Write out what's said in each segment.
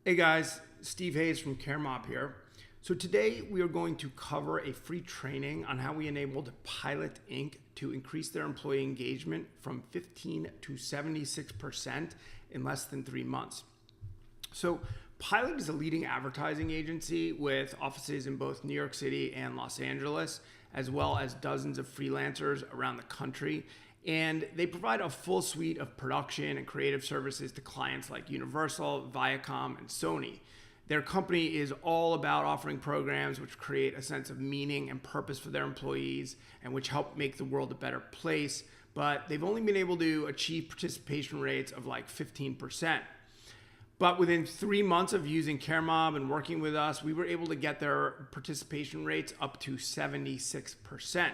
Hey guys, Steve Hayes from CareMob here. So today we are going to cover a free training on how we enabled Pilot Inc. to increase their employee engagement from 15 to 76% in less than 3 months. So Pilot is a leading advertising agency with offices in both New York City and Los Angeles, as well as dozens of freelancers around the country. And they provide a full suite of production and creative services to clients like Universal, Viacom, and Sony. Their company is all about offering programs which create a sense of meaning and purpose for their employees and which help make the world a better place. But they've only been able to achieve participation rates of like 15%. But within 3 months of using CareMob and working with us, we were able to get their participation rates up to 76%.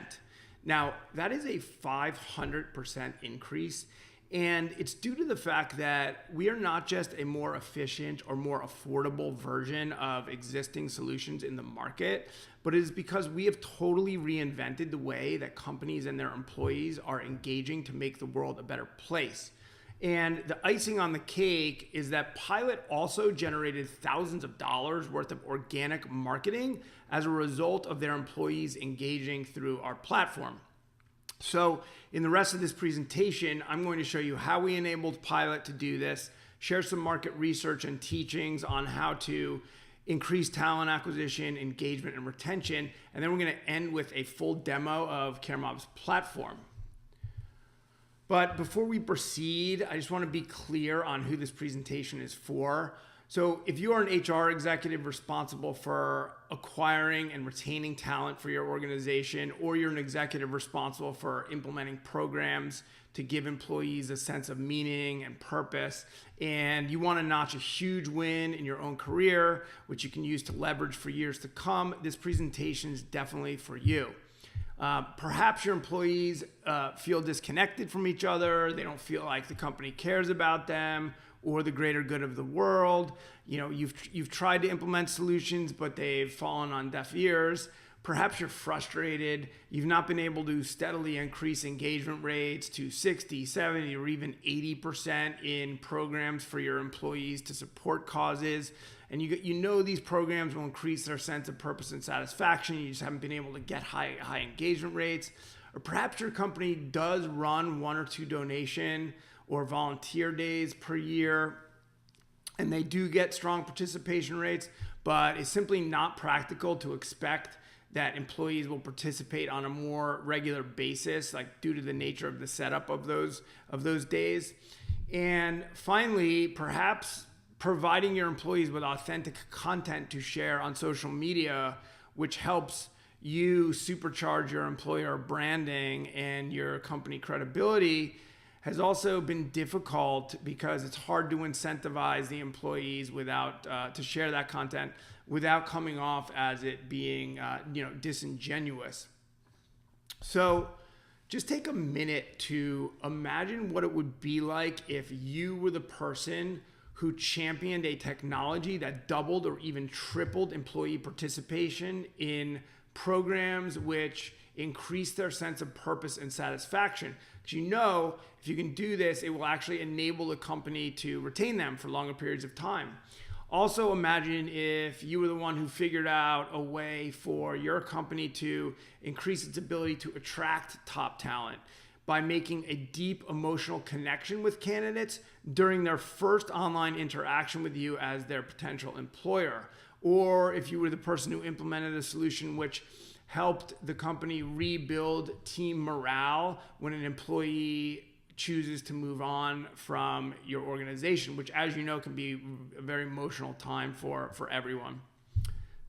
Now, that is a 500% increase, and it's due to the fact that we are not just a more efficient or more affordable version of existing solutions in the market, but it is because we have totally reinvented the way that companies and their employees are engaging to make the world a better place. And the icing on the cake is that Pilot also generated thousands of dollars worth of organic marketing as a result of their employees engaging through our platform. So in the rest of this presentation, I'm going to show you how we enabled Pilot to do this, share some market research and teachings on how to increase talent acquisition, engagement, and retention. And then we're going to end with a full demo of CareMob's platform. But before we proceed, I just want to be clear on who this presentation is for. So if you are an HR executive responsible for acquiring and retaining talent for your organization, or you're an executive responsible for implementing programs to give employees a sense of meaning and purpose, and you want to notch a huge win in your own career, which you can use to leverage for years to come, this presentation is definitely for you. Perhaps your employees feel disconnected from each other. They don't feel like the company cares about them or the greater good of the world. You know, you've tried to implement solutions, but they've fallen on deaf ears. Perhaps you're frustrated. You've not been able to steadily increase engagement rates to 60, 70, or even 80% in programs for your employees to support causes. And you know these programs will increase their sense of purpose and satisfaction. You just haven't been able to get high engagement rates. Or perhaps your company does run 1 or 2 donation or volunteer days per year, and they do get strong participation rates, but it's simply not practical to expect that employees will participate on a more regular basis, like due to the nature of the setup of those days. And finally, perhaps providing your employees with authentic content to share on social media, which helps you supercharge your employer branding and your company credibility, has also been difficult because it's hard to incentivize the employees to share that content without coming off as it being disingenuous. So just take a minute to imagine what it would be like if you were the person who championed a technology that doubled or even tripled employee participation in programs which increase their sense of purpose and satisfaction. Because you know, if you can do this, it will actually enable the company to retain them for longer periods of time. Also imagine if you were the one who figured out a way for your company to increase its ability to attract top talent by making a deep emotional connection with candidates during their first online interaction with you as their potential employer. Or if you were the person who implemented a solution which helped the company rebuild team morale when an employee chooses to move on from your organization, which, as you know, can be a very emotional time for everyone.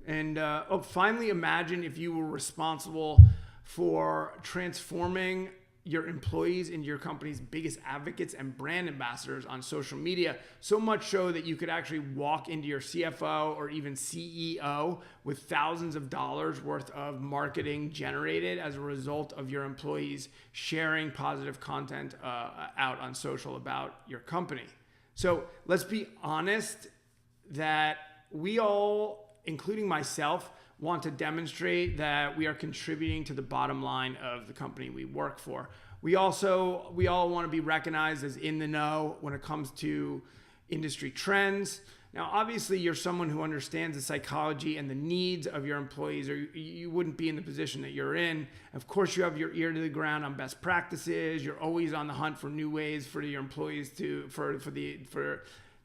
And finally, imagine if you were responsible for transforming your employees into your company's biggest advocates and brand ambassadors on social media, so much so that you could actually walk into your CFO or even CEO with thousands of dollars worth of marketing generated as a result of your employees sharing positive content out on social about your company. So let's be honest that we all, including myself, want to demonstrate that we are contributing to the bottom line of the company we work for. We all want to be recognized as in the know when it comes to industry trends. Now, obviously, you're someone who understands the psychology and the needs of your employees, or you wouldn't be in the position that you're in. Of course, you have your ear to the ground on best practices. You're always on the hunt for new ways for your employees to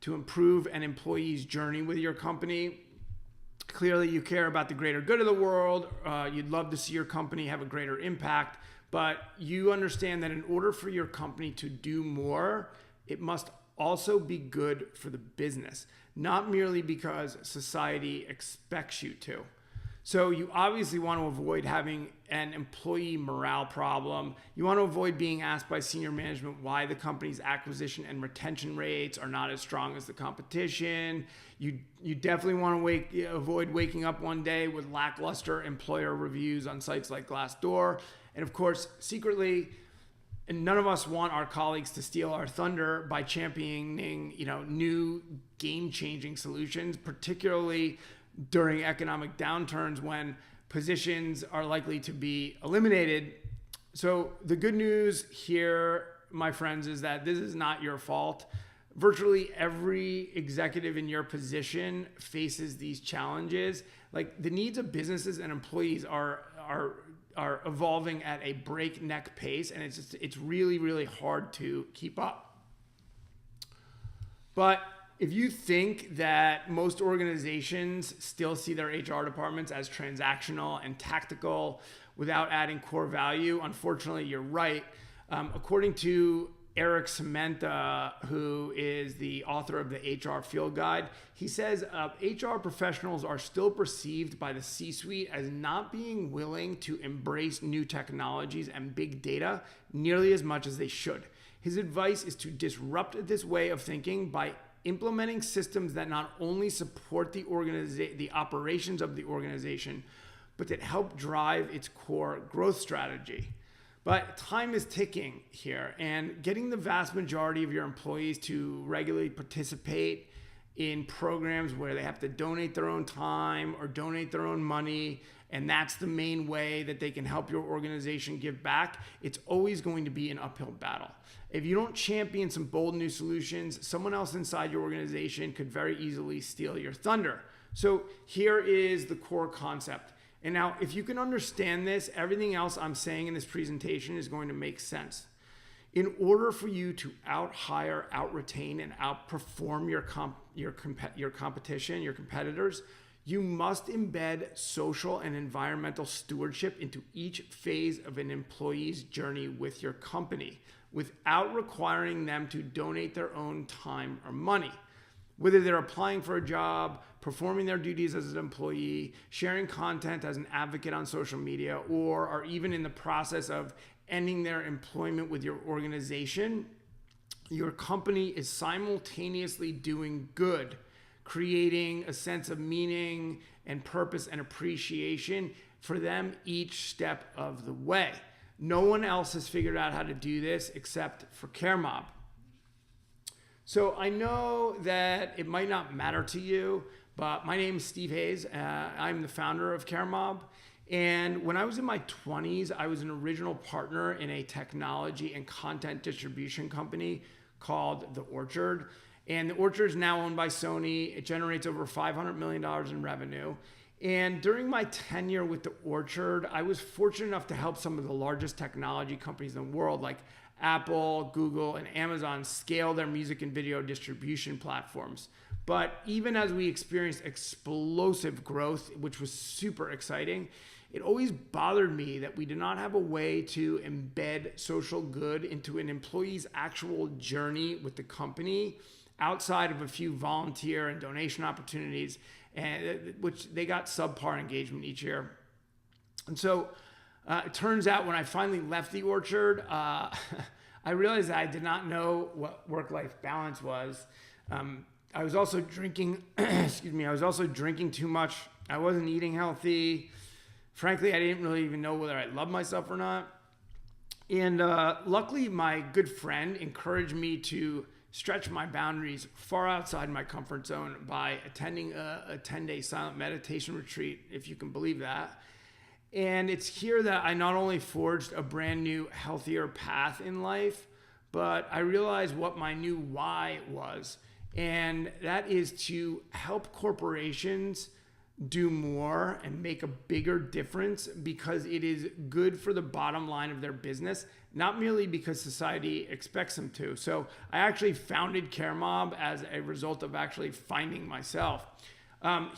improve an employee's journey with your company. Clearly, you care about the greater good of the world. You'd love to see your company have a greater impact, but you understand that in order for your company to do more, it must also be good for the business, not merely because society expects you to. So you obviously want to avoid having an employee morale problem. You want to avoid being asked by senior management why the company's acquisition and retention rates are not as strong as the competition. You definitely want to avoid waking up one day with lackluster employer reviews on sites like Glassdoor. And of course, secretly, and none of us want our colleagues to steal our thunder by championing, new game-changing solutions, particularly during economic downturns when positions are likely to be eliminated. So the good news here, my friends, is that this is not your fault. Virtually every executive in your position faces these challenges. Like, the needs of businesses and employees are evolving at a breakneck pace, and it's really, really hard to keep up. But if you think that most organizations still see their HR departments as transactional and tactical without adding core value, unfortunately, you're right. According to Eric Samantha, who is the author of the HR Field Guide, he says HR professionals are still perceived by the C-suite as not being willing to embrace new technologies and big data nearly as much as they should. His advice is to disrupt this way of thinking by implementing systems that not only support the operations of the organization, but that help drive its core growth strategy. But time is ticking here, and getting the vast majority of your employees to regularly participate in programs where they have to donate their own time or donate their own money, and that's the main way that they can help your organization give back, it's always going to be an uphill battle. If you don't champion some bold new solutions, someone else inside your organization could very easily steal your thunder. So here is the core concept. And now, if you can understand this, everything else I'm saying in this presentation is going to make sense. In order for you to out-hire, out-retain, and outperform your competition, your competitors, you must embed social and environmental stewardship into each phase of an employee's journey with your company, without requiring them to donate their own time or money. Whether they're applying for a job, performing their duties as an employee, sharing content as an advocate on social media, or are even in the process of ending their employment with your organization, your company is simultaneously doing good, creating a sense of meaning and purpose and appreciation for them each step of the way. No one else has figured out how to do this except for CareMob. So I know that it might not matter to you, but my name is Steve Hayes. I'm the founder of CareMob. And when I was in my 20s, I was an original partner in a technology and content distribution company called The Orchard. And The Orchard is now owned by Sony. It generates over $500 million in revenue. And during my tenure with The Orchard, I was fortunate enough to help some of the largest technology companies in the world, like Apple, Google, and Amazon, scale their music and video distribution platforms. But even as we experienced explosive growth, which was super exciting, it always bothered me that we did not have a way to embed social good into an employee's actual journey with the company outside of a few volunteer and donation opportunities, and which they got subpar engagement each year. And so it turns out when I finally left The Orchard, I realized that I did not know what work-life balance was. I was also drinking, I was also drinking too much. I wasn't eating healthy. Frankly, I didn't really even know whether I loved myself or not. And luckily, my good friend encouraged me to stretch my boundaries far outside my comfort zone by attending a 10-day silent meditation retreat, if you can believe that. And it's here that I not only forged a brand new, healthier path in life, but I realized what my new why was. And that is to help corporations do more and make a bigger difference because it is good for the bottom line of their business, not merely because society expects them to. So I actually founded CareMob as a result of actually finding myself.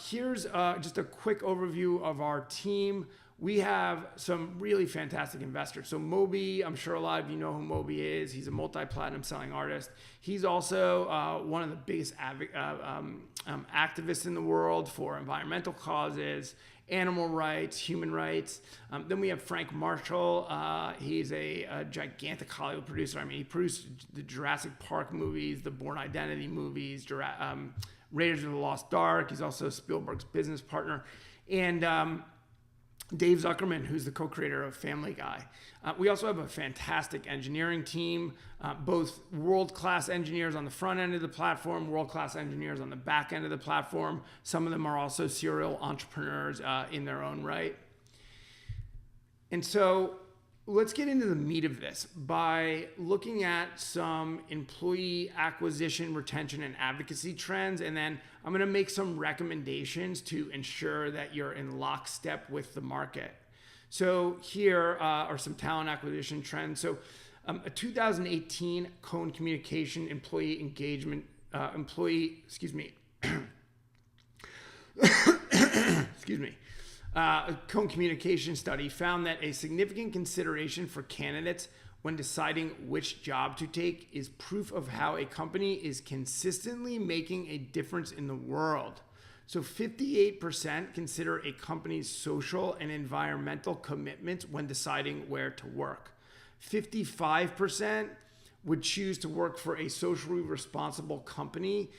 Here's just a quick overview of our team. We have some really fantastic investors. So Moby, I'm sure a lot of you know who Moby is. He's a multi-platinum selling artist. He's also one of the biggest activists in the world for environmental causes, animal rights, human rights. Then we have Frank Marshall. He's a gigantic Hollywood producer. I mean, he produced the Jurassic Park movies, the Bourne Identity movies, Raiders of the Lost Ark. He's also Spielberg's business partner. And Dave Zuckerman, who's the co-creator of Family Guy. We also have a fantastic engineering team, both world-class engineers on the front end of the platform, world-class engineers on the back end of the platform. Some of them are also serial entrepreneurs in their own right. And so let's get into the meat of this by looking at some employee acquisition, retention, and advocacy trends. And then I'm going to make some recommendations to ensure that you're in lockstep with the market. So here are some talent acquisition trends. So a 2018 Cone Communication employee engagement, excuse me, a Cone Communication study found that a significant consideration for candidates when deciding which job to take is proof of how a company is consistently making a difference in the world. So 58% consider a company's social and environmental commitments when deciding where to work. 55% would choose to work for a socially responsible company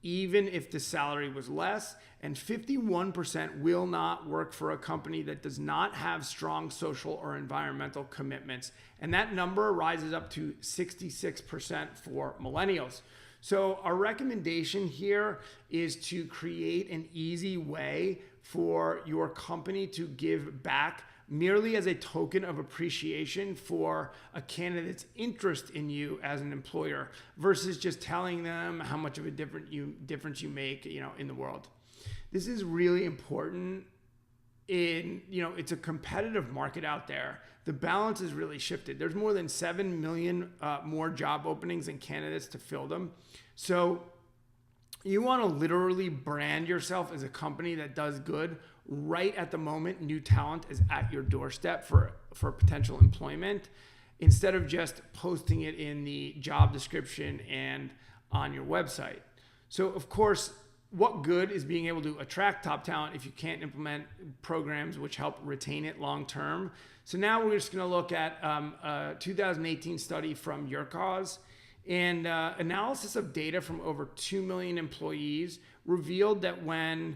even if the salary was less, and 51% will not work for a company that does not have strong social or environmental commitments. And that number rises up to 66% for millennials. So our recommendation here is to create an easy way for your company to give back merely as a token of appreciation for a candidate's interest in you as an employer versus just telling them how much of a difference you make, in the world. This is really important. It's a competitive market out there. The balance is really shifted. There's more than 7 million more job openings and candidates to fill them. So you want to literally brand yourself as a company that does good. Right at the moment, new talent is at your doorstep for potential employment, instead of just posting it in the job description and on your website. So of course, what good is being able to attract top talent if you can't implement programs which help retain it long term? So now we're just going to look at a 2018 study from Your Cause, and analysis of data from over 2 million employees revealed that when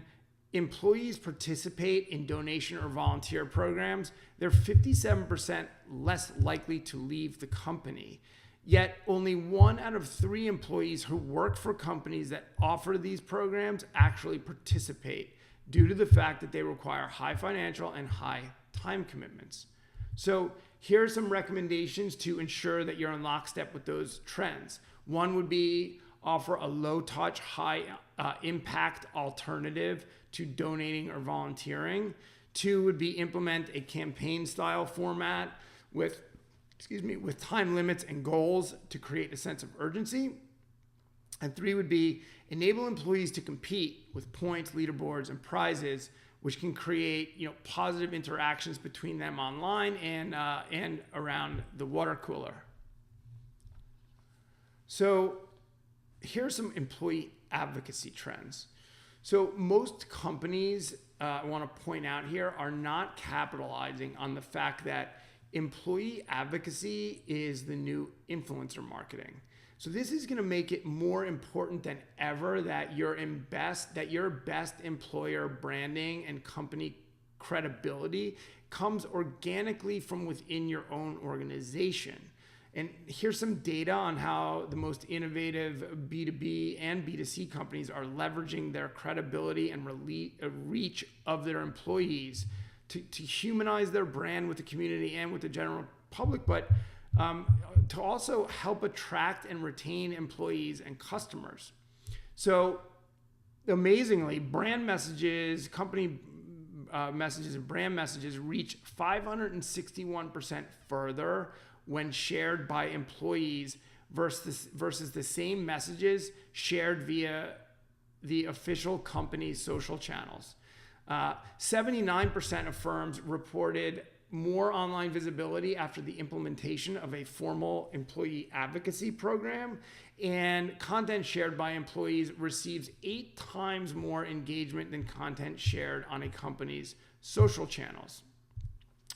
employees participate in donation or volunteer programs, they're 57% less likely to leave the company. Yet only 1 out of 3 employees who work for companies that offer these programs actually participate due to the fact that they require high financial and high time commitments. So here are some recommendations to ensure that you're in lockstep with those trends. One would be offer a low-touch, high-impact alternative to donating or volunteering. 2 would be implement a campaign-style format with time limits and goals to create a sense of urgency. And 3 would be enable employees to compete with points, leaderboards, and prizes, which can create positive interactions between them online and around the water cooler. So here's some employee advocacy trends. So most companies, I want to point out here, are not capitalizing on the fact that employee advocacy is the new influencer marketing. So this is going to make it more important than ever that your best employer branding and company credibility comes organically from within your own organization. And here's some data on how the most innovative B2B and B2C companies are leveraging their credibility and reach of their employees to humanize their brand with the community and with the general public, but to also help attract and retain employees and customers. So amazingly, brand messages, company messages and brand messages reach 561% further when shared by employees versus the same messages shared via the official company's social channels. 79% of firms reported more online visibility after the implementation of a formal employee advocacy program, and content shared by employees receives 8 times more engagement than content shared on a company's social channels.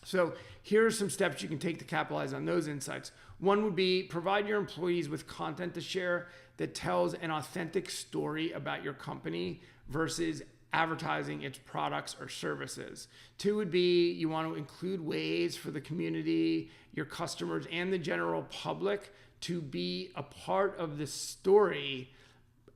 So here are some steps you can take to capitalize on those insights. One would be provide your employees with content to share that tells an authentic story about your company versus advertising its products or services. 2 would be you want to include ways for the community, your customers, and the general public to be a part of the story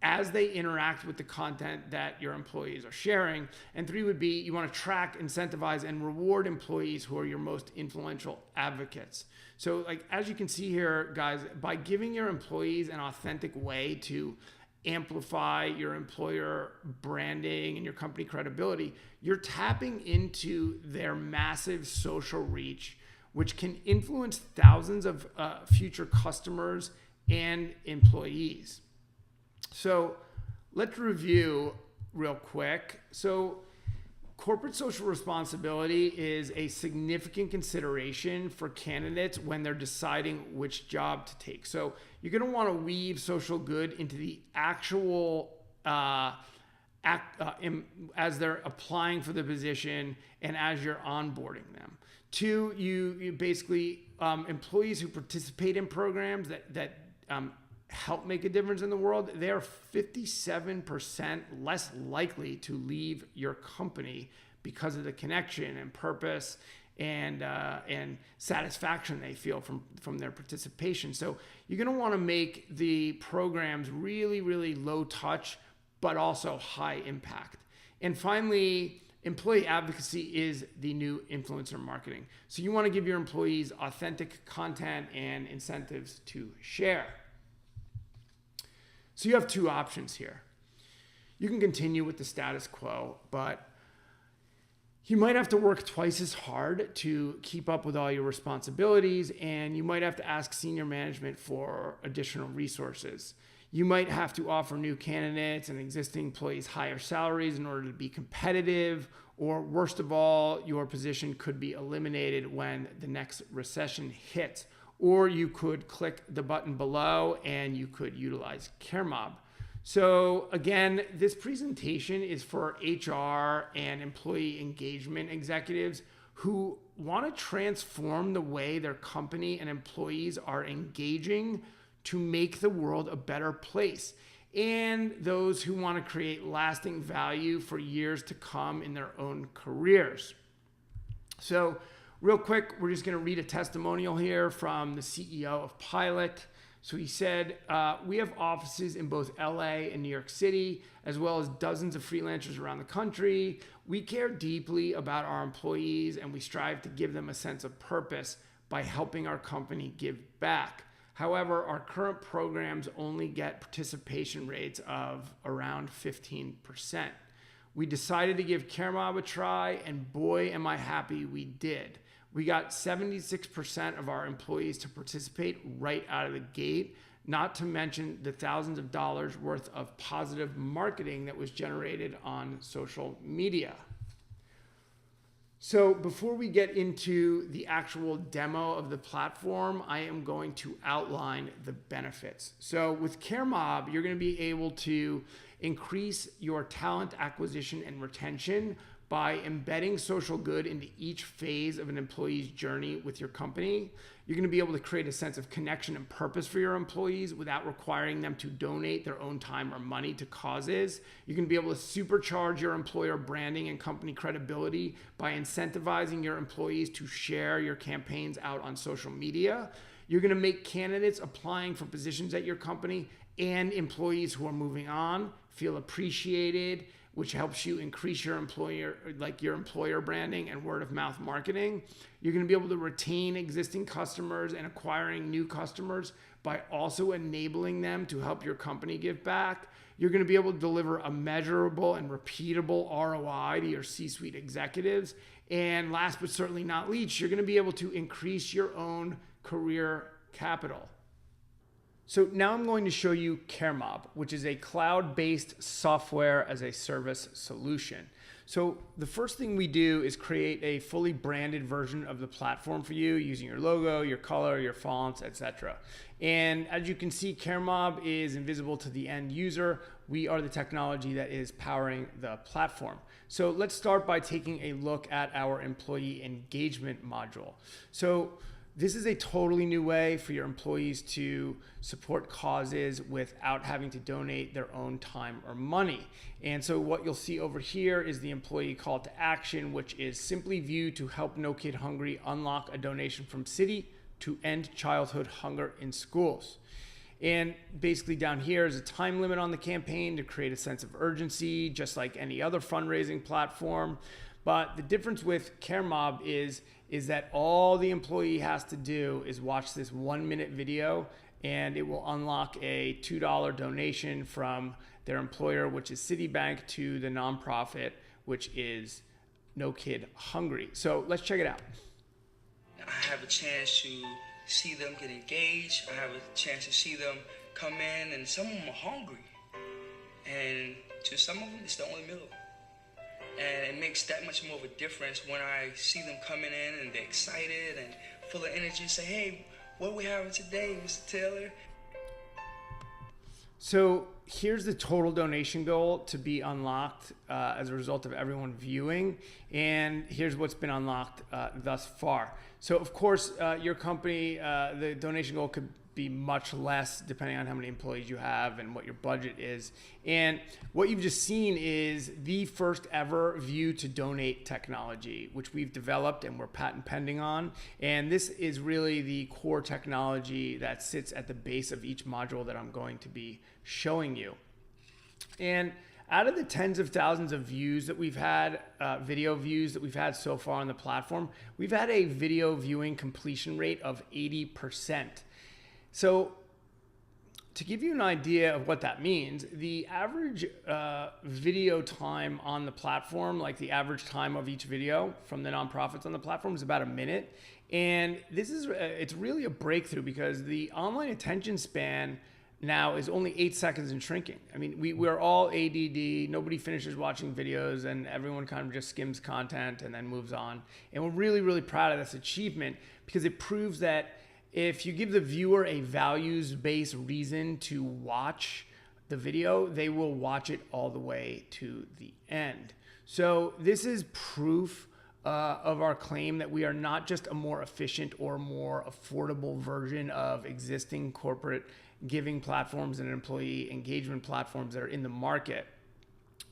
as they interact with the content that your employees are sharing. And 3 would be you want to track, incentivize, and reward employees who are your most influential advocates. So like as you can see here, guys, by giving your employees an authentic way to amplify your employer branding and your company credibility, you're tapping into their massive social reach, which can influence thousands of future customers and employees. So let's review real quick. So corporate social responsibility is a significant consideration for candidates when they're deciding which job to take. So you're going to want to weave social good into the actual as they're applying for the position and as you're onboarding them. 2, you basically employees who participate in programs that help make a difference in the world, they're 57% less likely to leave your company because of the connection and purpose and satisfaction they feel from their participation. So you're going to want to make the programs really, really low touch, but also high impact. And finally, employee advocacy is the new influencer marketing. So you want to give your employees authentic content and incentives to share. So you have 2 options here. You can continue with the status quo, but you might have to work twice as hard to keep up with all your responsibilities, and you might have to ask senior management for additional resources. You might have to offer new candidates and existing employees higher salaries in order to be competitive, or worst of all, your position could be eliminated when the next recession hits. Or you could click the button below and you could utilize CareMob. So again, this presentation is for HR and employee engagement executives who want to transform the way their company and employees are engaging to make the world a better place, and those who want to create lasting value for years to come in their own careers. So real quick, we're just going to read a testimonial here from the CEO of Pilot. So he said, we have offices in both LA and New York City, as well as dozens of freelancers around the country. We care deeply about our employees, and we strive to give them a sense of purpose by helping our company give back. However, our current programs only get participation rates of around 15%. We decided to give CareMob a try, and boy, am I happy we did. We got 76% of our employees to participate right out of the gate, not to mention the thousands of dollars worth of positive marketing that was generated on social media. So before we get into the actual demo of the platform, I am going to outline the benefits. So with CareMob, you're going to be able to increase your talent acquisition and retention by embedding social good into each phase of an employee's journey with your company. You're going to be able to create a sense of connection and purpose for your employees without requiring them to donate their own time or money to causes. You're going to be able to supercharge your employer branding and company credibility by incentivizing your employees to share your campaigns out on social media. You're going to make candidates applying for positions at your company and employees who are moving on feel appreciated which helps you increase your employer branding and word of mouth marketing. You're going to be able to retain existing customers and acquiring new customers by also enabling them to help your company give back. You're going to be able to deliver a measurable and repeatable ROI to your C-suite executives. And last but certainly not least, you're going to be able to increase your own career capital. So now I'm going to show you CareMob, which is a cloud-based software as a service solution. So the first thing we do is create a fully branded version of the platform for you using your logo, your color, your fonts, etc. And as you can see, CareMob is invisible to the end user. We are the technology that is powering the platform. So let's start by taking a look at our employee engagement module. So this is a totally new way for your employees to support causes without having to donate their own time or money. And so what you'll see over here is the employee call to action, which is simply view to help No Kid Hungry unlock a donation from City to end childhood hunger in schools. And basically down here is a time limit on the campaign to create a sense of urgency, just like any other fundraising platform. But the difference with CareMob is that all the employee has to do is watch this 1-minute video, and it will unlock a $2 donation from their employer, which is Citibank, to the nonprofit, which is No Kid Hungry. So let's check it out. I have a chance to see them get engaged. I have a chance to see them come in, and some of them are hungry. And to some of them, it's the only meal. And it makes that much more of a difference when I see them coming in and they're excited and full of energy. Say, hey, what are we having today, Mr. Taylor? So here's the total donation goal to be unlocked as a result of everyone viewing. And here's what's been unlocked thus far. So of course, your company, the donation goal could be much less depending on how many employees you have and what your budget is. And what you've just seen is the first ever view to donate technology, which we've developed and we're patent pending on. And this is really the core technology that sits at the base of each module that I'm going to be showing you. And out of the tens of thousands of views that we've had, video views that we've had so far on the platform, we've had a video viewing completion rate of 80%. So to give you an idea of what that means, the average video time on the platform, like the average time of each video from the nonprofits on the platform, is about a minute. And this is, it's really a breakthrough because the online attention span now is only 8 seconds and shrinking. I mean, we're all ADD, nobody finishes watching videos, and everyone kind of just skims content and then moves on. And we're really, really proud of this achievement because it proves that if you give the viewer a values-based reason to watch the video, they will watch it all the way to the end. So this is proof of our claim that we are not just a more efficient or more affordable version of existing corporate giving platforms and employee engagement platforms that are in the market,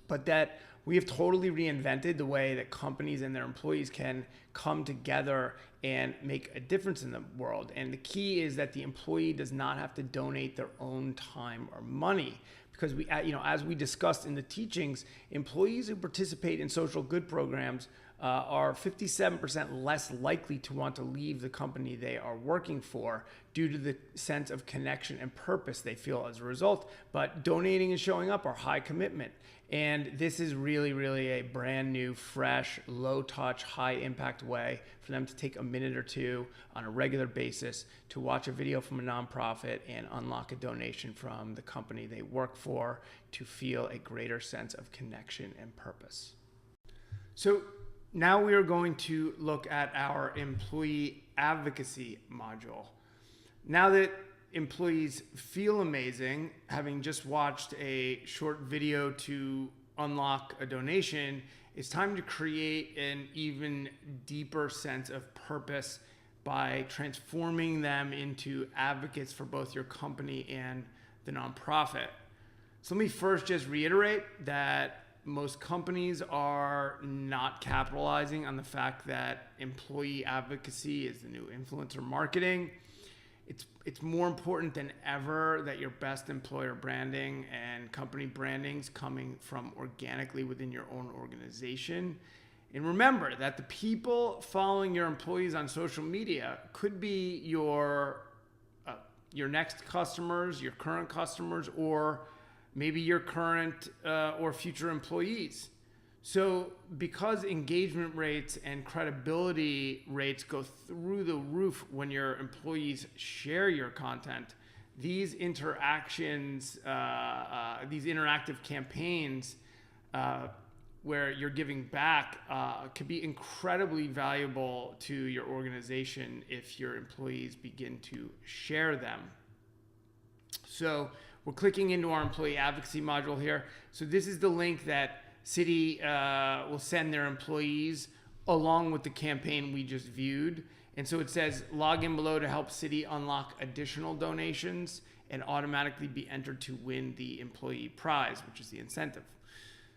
but that we have totally reinvented the way that companies and their employees can come together and make a difference in the world. And the key is that the employee does not have to donate their own time or money, because we, as we discussed in the teachings, employees who participate in social good programs are 57% less likely to want to leave the company they are working for due to the sense of connection and purpose they feel as a result. But donating and showing up are high commitment. And this is really, really a brand new, fresh, low touch, high impact way for them to take a minute or two on a regular basis to watch a video from a nonprofit and unlock a donation from the company they work for to feel a greater sense of connection and purpose. So now we are going to look at our employee advocacy module. Now that employees feel amazing, having just watched a short video to unlock a donation, it's time to create an even deeper sense of purpose by transforming them into advocates for both your company and the nonprofit. So let me first just reiterate that most companies are not capitalizing on the fact that employee advocacy is the new influencer marketing. it's more important than ever that your best employer branding and company branding's coming from organically within your own organization. And remember that the people following your employees on social media could be your next customers, your current customers, or maybe your current or future employees. So because engagement rates and credibility rates go through the roof when your employees share your content, these interactions, these interactive campaigns where you're giving back could be incredibly valuable to your organization if your employees begin to share them. So we're clicking into our employee advocacy module here. So this is the link that Citi will send their employees along with the campaign we just viewed. And so it says log in below to help Citi unlock additional donations and automatically be entered to win the employee prize, which is the incentive.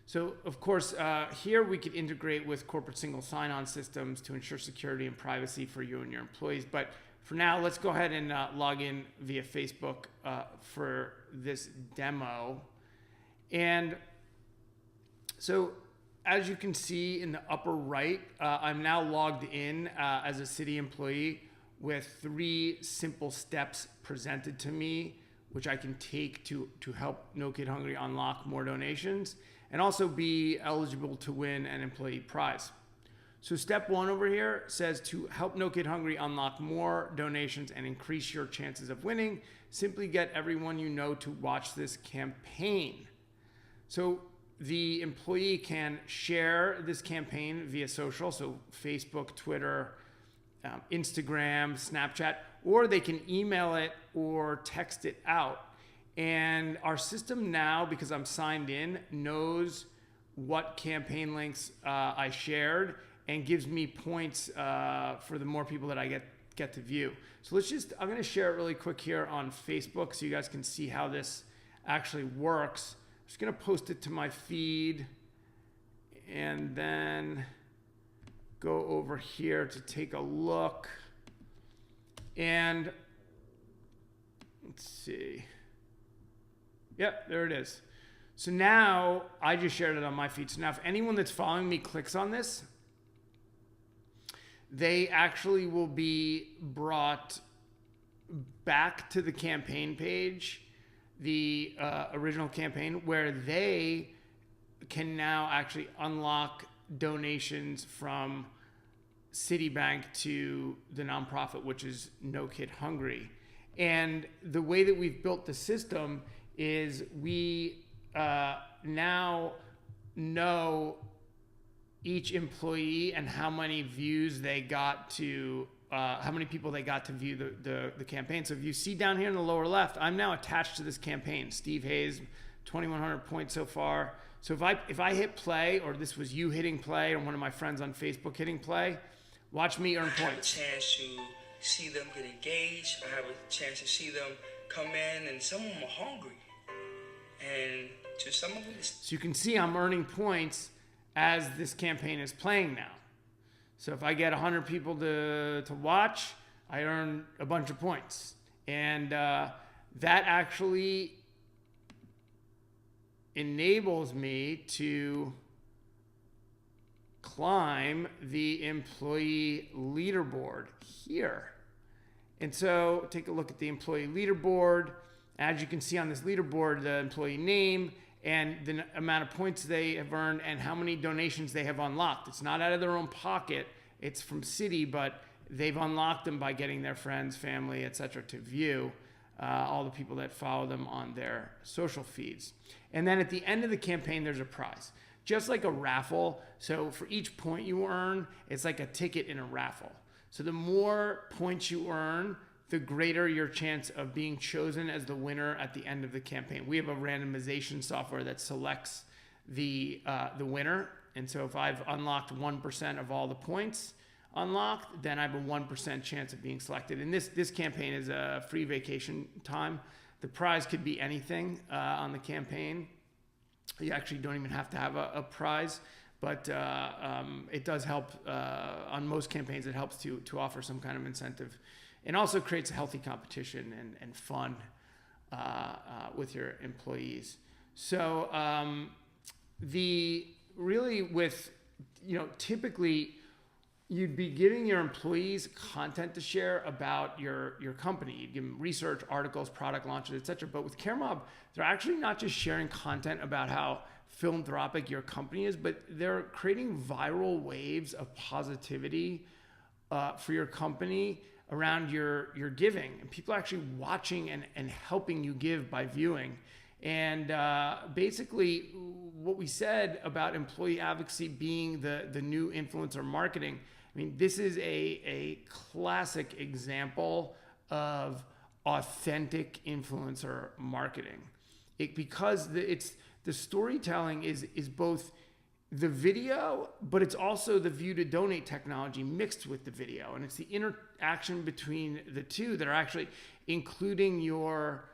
So of course, here we could integrate with corporate single sign-on systems to ensure security and privacy for you and your employees. But for now, let's go ahead and log in via Facebook for this demo. And so as you can see in the upper right, I'm now logged in as a Citi employee with 3 simple steps presented to me, which I can take to help No Kid Hungry unlock more donations and also be eligible to win an employee prize. So step 1 over here says to help No Kid Hungry unlock more donations and increase your chances of winning, simply get everyone you know to watch this campaign. So the employee can share this campaign via social, so Facebook, Twitter, Instagram, Snapchat, or they can email it or text it out. And our system now, because I'm signed in, knows what campaign links I shared and gives me points for the more people that I get to view. So I'm gonna share it really quick here on Facebook so you guys can see how this actually works. I'm just gonna post it to my feed and then go over here to take a look. And let's see. Yep, there it is. So now I just shared it on my feed. So now if anyone that's following me clicks on this, they actually will be brought back to the campaign page, the original campaign, where they can now actually unlock donations from Citibank to the nonprofit, which is No Kid Hungry. And the way that we've built the system is we now know each employee and how many views they got to, how many people they got to view the campaign. So if you see down here in the lower left, I'm now attached to this campaign. Steve Hayes, 2,100 points so far. So if I hit play, or this was you hitting play, or one of my friends on Facebook hitting play, watch me earn points. I have a chance to see them get engaged. I have a chance to see them come in, and some of them are hungry. And to some of them, so you can see I'm earning points as this campaign is playing now. So if I get 100 people to watch, I earn a bunch of points. And that actually enables me to climb the employee leaderboard here. And so take a look at the employee leaderboard. As you can see on this leaderboard, the employee name and the amount of points they have earned and how many donations they have unlocked. It's not out of their own pocket. It's from Citi, but they've unlocked them by getting their friends, family, etc. to view all the people that follow them on their social feeds. And then at the end of the campaign, there's a prize. Just like a raffle. So for each point you earn, it's like a ticket in a raffle. So the more points you earn, the greater your chance of being chosen as the winner at the end of the campaign. We have a randomization software that selects the winner. And so if I've unlocked 1% of all the points unlocked, then I have a 1% chance of being selected. And this campaign is a free vacation time. The prize could be anything on the campaign. You actually don't even have to have a prize, but it does help on most campaigns. It helps to offer some kind of incentive and also creates a healthy competition and fun with your employees. So typically you'd be giving your employees content to share about your company. You'd give them research, articles, product launches, etc. But with CareMob, they're actually not just sharing content about how philanthropic your company is, but they're creating viral waves of positivity for your company around your giving. And people are actually watching and helping you give by viewing. And basically what we said about employee advocacy being the new influencer marketing, I mean, this is a classic example of authentic influencer marketing. Because the storytelling is both the video, but it's also the view to donate technology mixed with the video. And it's the interaction between the two that are actually including your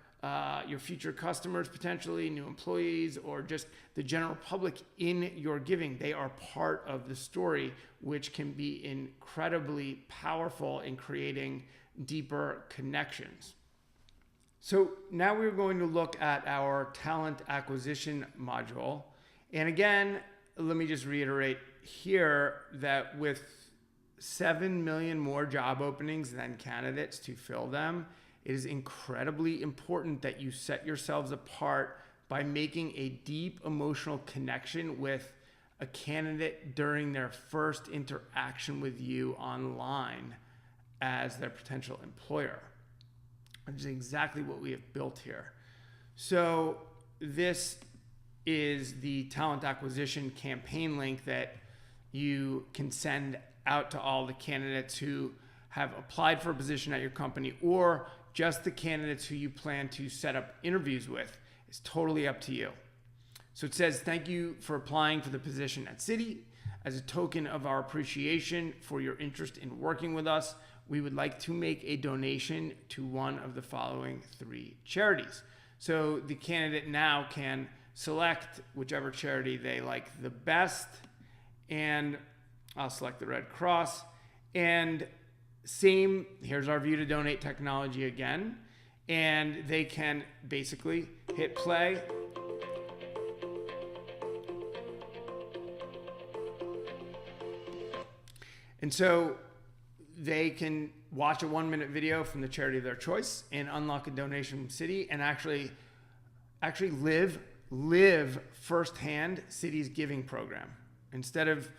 future customers, potentially new employees, or just the general public in your giving. They are part of the story, which can be incredibly powerful in creating deeper connections. So now we're going to look at our talent acquisition module. And again, let me just reiterate here that with 7 million more job openings than candidates to fill them, it is incredibly important that you set yourselves apart by making a deep emotional connection with a candidate during their first interaction with you online as their potential employer, which is exactly what we have built here. So this is the talent acquisition campaign link that you can send out to all the candidates who have applied for a position at your company, or just the candidates who you plan to set up interviews with. It's totally up to you. So it says, thank you for applying for the position at Citi. As a token of our appreciation for your interest in working with us, we would like to make a donation to one of the following 3 charities. So the candidate now can select whichever charity they like the best, and I'll select the Red Cross. And same, here's our view to donate technology again, and they can basically hit play. And so they can watch a 1-minute video from the charity of their choice and unlock a donation from Citi, and actually live firsthand Citi's giving program. Instead of,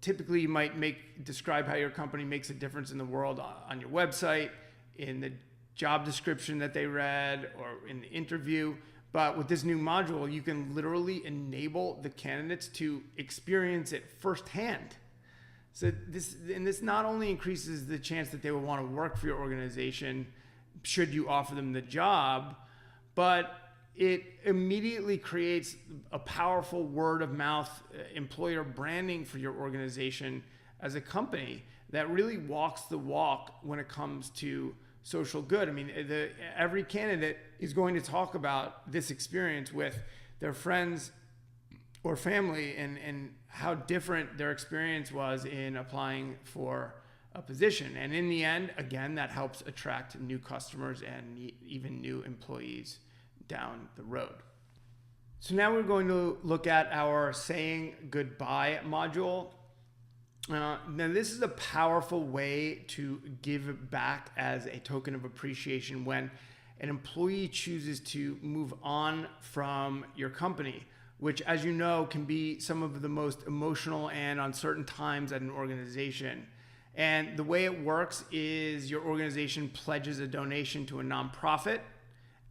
typically you might describe how your company makes a difference in the world on your website, in the job description that they read, or in the interview. But with this new module, you can literally enable the candidates to experience it firsthand. So this not only increases the chance that they will want to work for your organization should you offer them the job, but it immediately creates a powerful word of mouth employer branding for your organization as a company that really walks the walk when it comes to social good. I mean, every candidate is going to talk about this experience with their friends or family and how different their experience was in applying for a position. And in the end, again, that helps attract new customers and even new employees down the road. So now we're going to look at our saying goodbye module. Now this is a powerful way to give back as a token of appreciation when an employee chooses to move on from your company, which, as you know, can be some of the most emotional and uncertain times at an organization. And the way it works is your organization pledges a donation to a nonprofit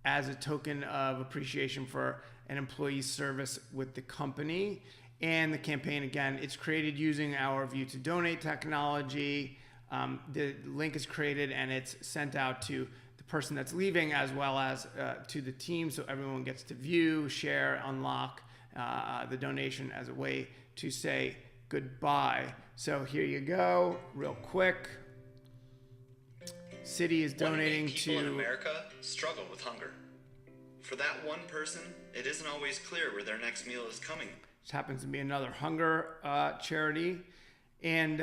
as a token of appreciation for an employee's service with the company. And the campaign, again, it's created using our View to Donate technology. The link is created and it's sent out to the person that's leaving as well as to the team, so everyone gets to view, share, unlock the donation as a way to say goodbye. So here you go, real quick. Citi is donating to... People in America struggle with hunger. For that one person, it isn't always clear where their next meal is coming. This happens to be another hunger charity. And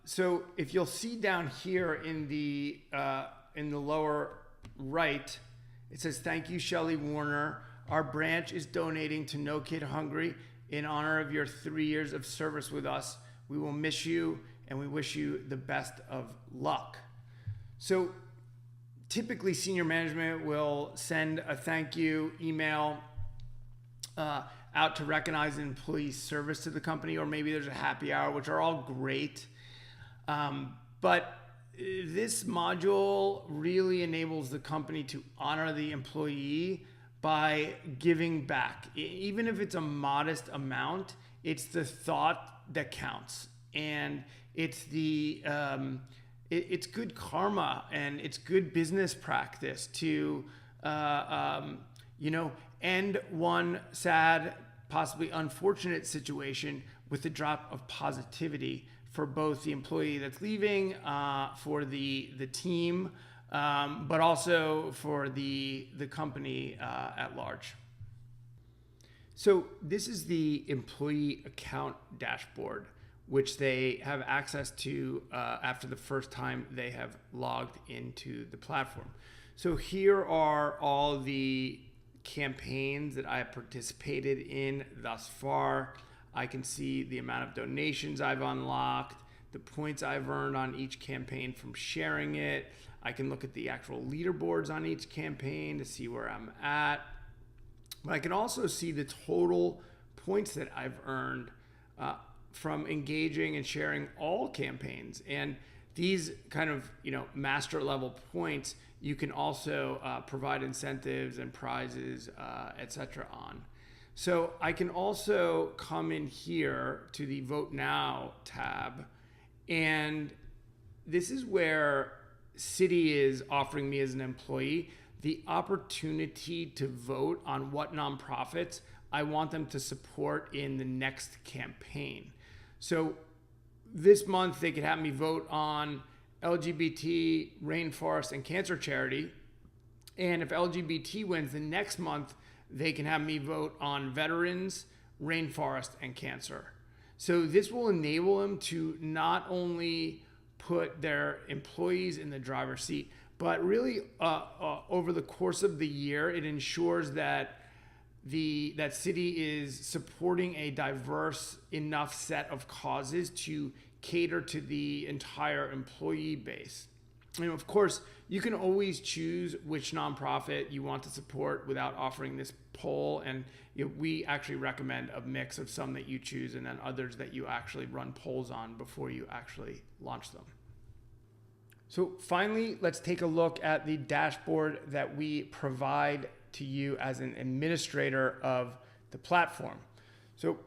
So if you'll see down here in the lower right, it says, "Thank you, Shelley Warner. Our branch is donating to No Kid Hungry in honor of your 3 years of service with us. We will miss you and we wish you the best of luck." So typically senior management will send a thank you email out to recognize an employee's service to the company, or maybe there's a happy hour, which are all great. But this module really enables the company to honor the employee by giving back. Even if it's a modest amount, it's the thought that counts. And it's it's good karma, and it's good business practice to, end one sad, possibly unfortunate situation with a drop of positivity for both the employee that's leaving, for the team, but also for the company at large. So this is the employee account dashboard, which they have access to after the first time they have logged into the platform. So here are all the campaigns that I have participated in thus far. I can see the amount of donations I've unlocked, the points I've earned on each campaign from sharing it. I can look at the actual leaderboards on each campaign to see where I'm at. But I can also see the total points that I've earned from engaging and sharing all campaigns. And these kind of, master level points, you can also provide incentives and prizes, etc. on. So I can also come in here to the Vote Now tab, and this is where Citi is offering me as an employee the opportunity to vote on what nonprofits I want them to support in the next campaign. So this month they could have me vote on LGBT, rainforest, and cancer charity. And if LGBT wins, the next month they can have me vote on veterans, rainforest, and cancer. So this will enable them to not only put their employees in the driver's seat, but really over the course of the year, it ensures that that Citi is supporting a diverse enough set of causes to cater to the entire employee base. And of course, you can always choose which nonprofit you want to support without offering this poll. And we actually recommend a mix of some that you choose and then others that you actually run polls on before you actually launch them. So finally, let's take a look at the dashboard that we provide to you as an administrator of the platform. So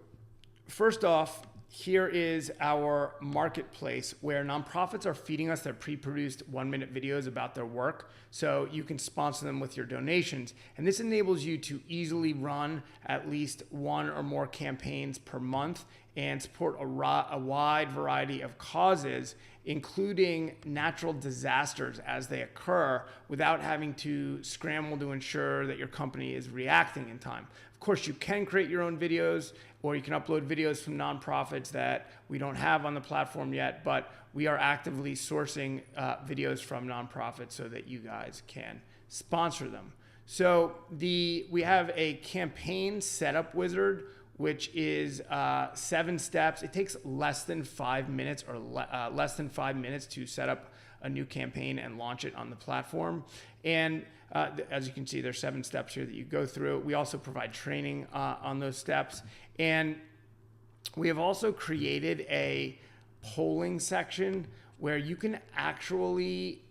first off, here is our marketplace where nonprofits are feeding us their pre-produced 1-minute videos about their work, so you can sponsor them with your donations. And this enables you to easily run at least one or more campaigns per month and support a wide variety of causes, including natural disasters as they occur, without having to scramble to ensure that your company is reacting in time. Of course, you can create your own videos, or you can upload videos from nonprofits that we don't have on the platform yet, but we are actively sourcing videos from nonprofits so that you guys can sponsor them. So we have a campaign setup wizard, which is 7 steps. It takes less than 5 minutes to set up a new campaign and launch it on the platform. And as you can see, there's 7 steps here that you go through. We also provide training on those steps. And we have also created a polling section where you can actually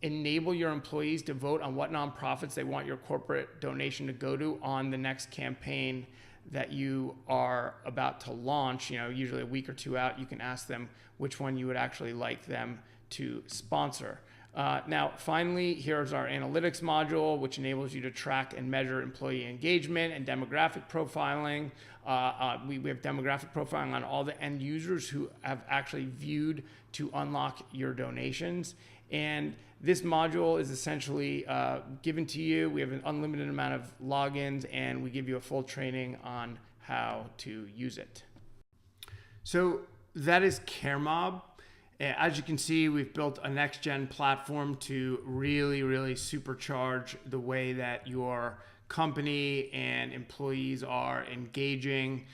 enable your employees to vote on what nonprofits they want your corporate donation to go to on the next campaign that you are about to launch. Usually a week or 2 out, you can ask them which one you would actually like them to sponsor. Now, finally, here's our analytics module, which enables you to track and measure employee engagement and demographic profiling. We have demographic profiling on all the end users who have actually viewed to unlock your donations. And this module is essentially given to you. We have an unlimited amount of logins, and we give you a full training on how to use it. So that is CareMob. As you can see, we've built a next-gen platform to really, really supercharge the way that your company and employees are engaging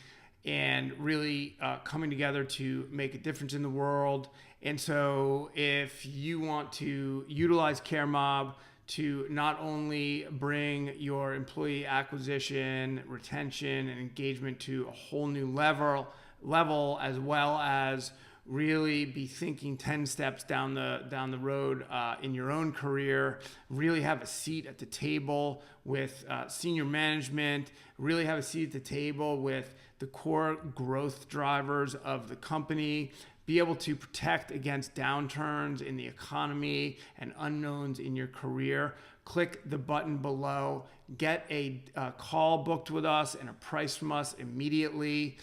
and really coming together to make a difference in the world. And so if you want to utilize CareMob to not only bring your employee acquisition, retention, and engagement to a whole new level, as well as really be thinking 10 steps down the road in your own career, really have a seat at the table with senior management, really have a seat at the table with the core growth drivers of the company, be able to protect against downturns in the economy and unknowns in your career. Click the button below, get a call booked with us and a price from us immediately.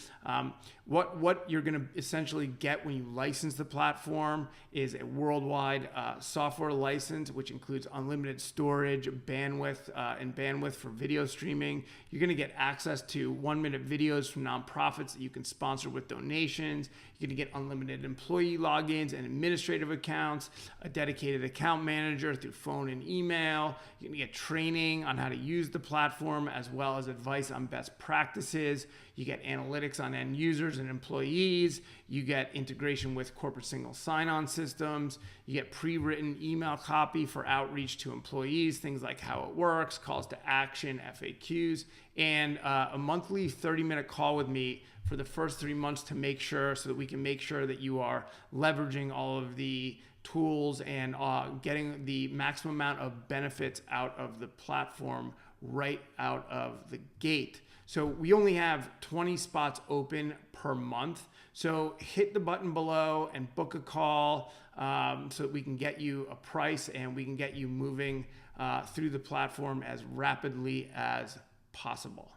What you're going to essentially get when you license the platform is a worldwide software license, which includes unlimited storage, bandwidth for video streaming. You're going to get access to 1-minute videos from nonprofits that you can sponsor with donations. You're going to get unlimited employee logins and administrative accounts, a dedicated account manager through phone and email. You're going to get training on how to use the platform, as well as advice on best practices. You get analytics on end users and employees. You get integration with corporate single sign-on systems. You get pre-written email copy for outreach to employees, things like how it works, calls to action, FAQs, and a monthly 30-minute call with me for the first 3 months to make sure, so that we can make sure that you are leveraging all of the tools and getting the maximum amount of benefits out of the platform right out of the gate. So we only have 20 spots open per month. So hit the button below and book a call so that we can get you a price and we can get you moving through the platform as rapidly as possible.